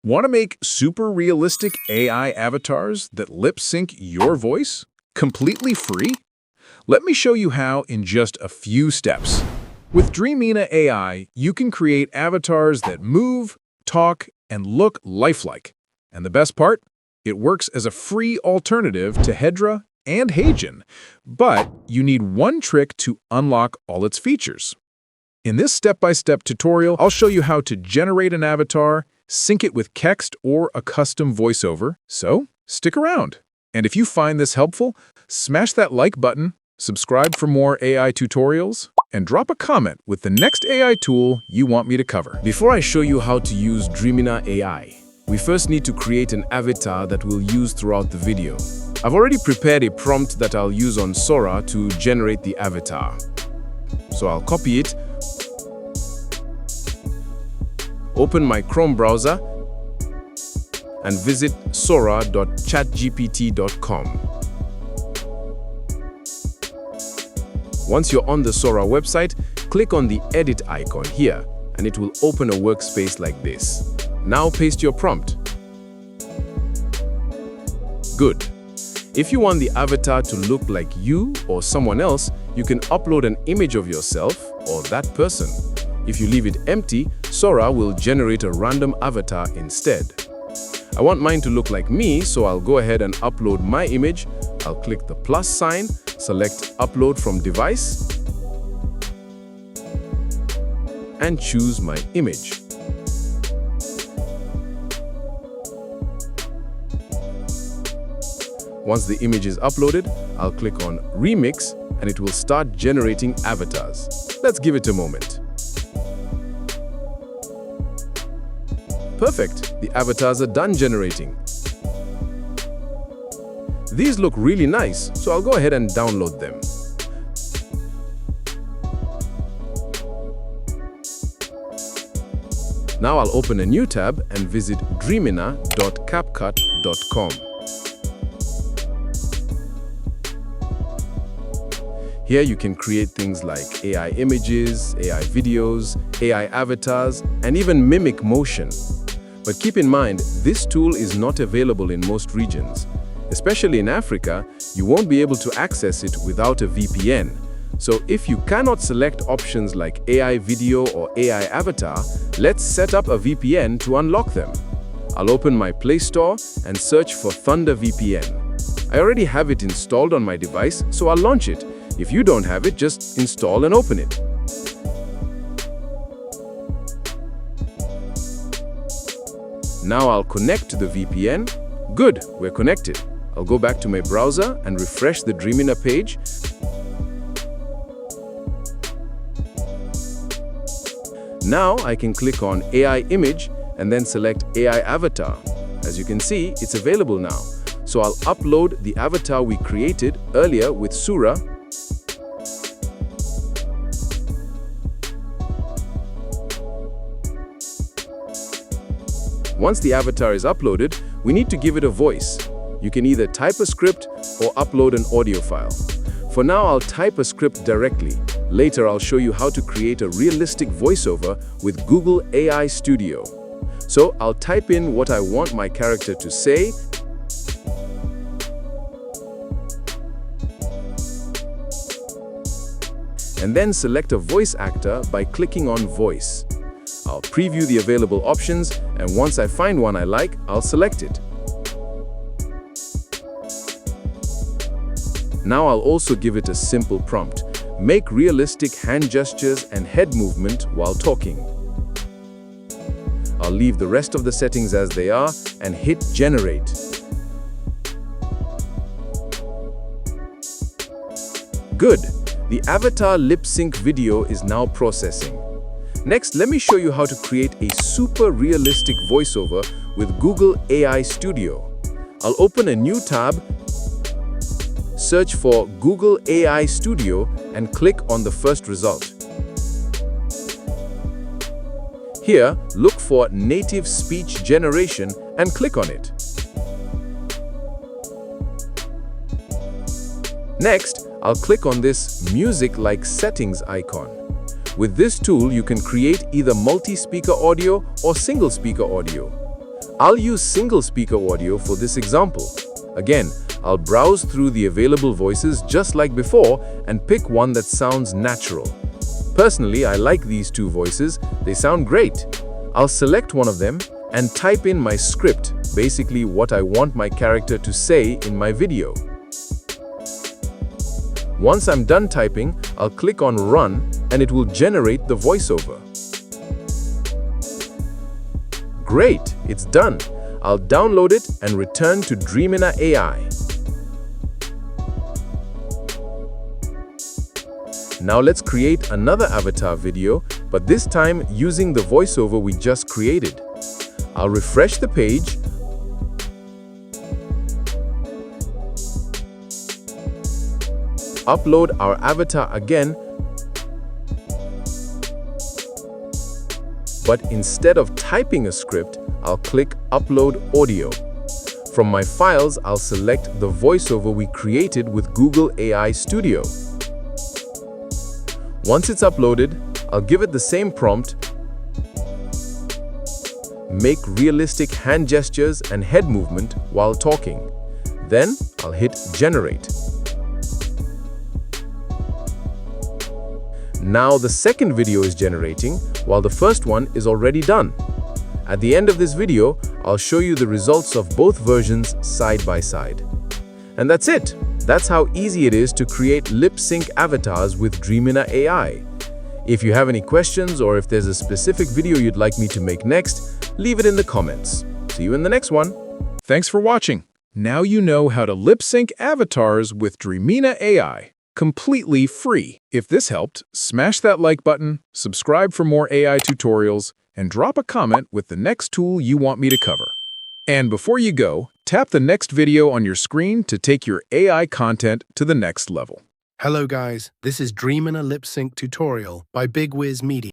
Want to make super realistic AI avatars that lip sync your voice completely free? Let me show you how in just a few steps. With Dreamina AI, you can create avatars that move, talk, and look lifelike. And the best part? It works as a free alternative to Hedra and Heygen, but you need one trick to unlock all its features. In this step-by-step tutorial, I'll show you how to generate an avatar, sync it with text or a custom voiceover, so stick around. And if you find this helpful, smash that like button, subscribe for more AI tutorials, and drop a comment with the next AI tool you want me to cover. Before I show you how to use Dreamina AI, we first need to create an avatar that we'll use throughout the video. I've already prepared a prompt that I'll use on Sora to generate the avatar. So I'll copy it, open my Chrome browser, and visit sora.chatgpt.com. Once you're on the Sora website, click on the edit icon here, and it will open a workspace like this. Now paste your prompt. Good. If you want the avatar to look like you or someone else, you can upload an image of yourself or that person. If you leave it empty, Sora will generate a random avatar instead. I want mine to look like me, so I'll go ahead and upload my image. I'll click the plus sign, select Upload from Device, and choose my image. Once the image is uploaded, I'll click on Remix, and it will start generating avatars. Let's give it a moment. Perfect, the avatars are done generating. These look really nice, so I'll go ahead and download them. Now I'll open a new tab and visit dreamina.capcut.com. Here you can create things like AI images, AI videos, AI avatars, and even mimic motion. But keep in mind, this tool is not available in most regions. Especially in Africa, you won't be able to access it without a VPN. So if you cannot select options like AI video or AI avatar, let's set up a VPN to unlock them. I'll open my Play Store and search for Thunder VPN. I already have it installed on my device, so I'll launch it. If you don't have it, just install and open it. Now I'll connect to the VPN. Good, we're connected. I'll go back to my browser and refresh the Dreamina page. Now I can click on AI image and then select AI avatar. As you can see, it's available now. So I'll upload the avatar we created earlier with Sora. Once the avatar is uploaded, we need to give it a voice. You can either type a script or upload an audio file. For now, I'll type a script directly. Later, I'll show you how to create a realistic voiceover with Google AI Studio. So I'll type in what I want my character to say, and then select a voice actor by clicking on Voice. I'll preview the available options, and once I find one I like, I'll select it. Now I'll also give it a simple prompt. Make realistic hand gestures and head movement while talking. I'll leave the rest of the settings as they are and hit Generate. Good! The avatar lip sync video is now processing. Next, let me show you how to create a super realistic voiceover with Google AI Studio. I'll open a new tab, search for Google AI Studio, and click on the first result. Here, look for Native Speech Generation and click on it. Next, I'll click on this Music-like Settings icon. With this tool, you can create either multi-speaker audio or single-speaker audio. I'll use single speaker audio for this example. Again, I'll browse through the available voices just like before and pick one that sounds natural. Personally, I like these two voices. They sound great. I'll select one of them and type in my script, basically what I want my character to say in my video. Once I'm done typing, I'll click on Run and it will generate the voiceover. Great, it's done. I'll download it and return to Dreamina AI. Now let's create another avatar video, but this time using the voiceover we just created. I'll refresh the page, upload our avatar again, but instead of typing a script, I'll click Upload Audio. From my files, I'll select the voiceover we created with Google AI Studio. Once it's uploaded, I'll give it the same prompt. Make realistic hand gestures and head movement while talking. Then I'll hit Generate. Now the second video is generating, while the first one is already done. At the end of this video, I'll show you the results of both versions side by side. And that's it. That's how easy it is to create lip-sync avatars with Dreamina AI. If you have any questions or if there's a specific video you'd like me to make next, leave it in the comments. See you in the next one. Thanks for watching. Now you know how to lip-sync avatars with Dreamina AI. Completely free. If this helped, smash that like button, subscribe for more AI tutorials, and drop a comment with the next tool you want me to cover. And before you go, tap the next video on your screen to take your AI content to the next level. Hello guys, this is Dreamina Lip Sync Tutorial by Big Wiz Media.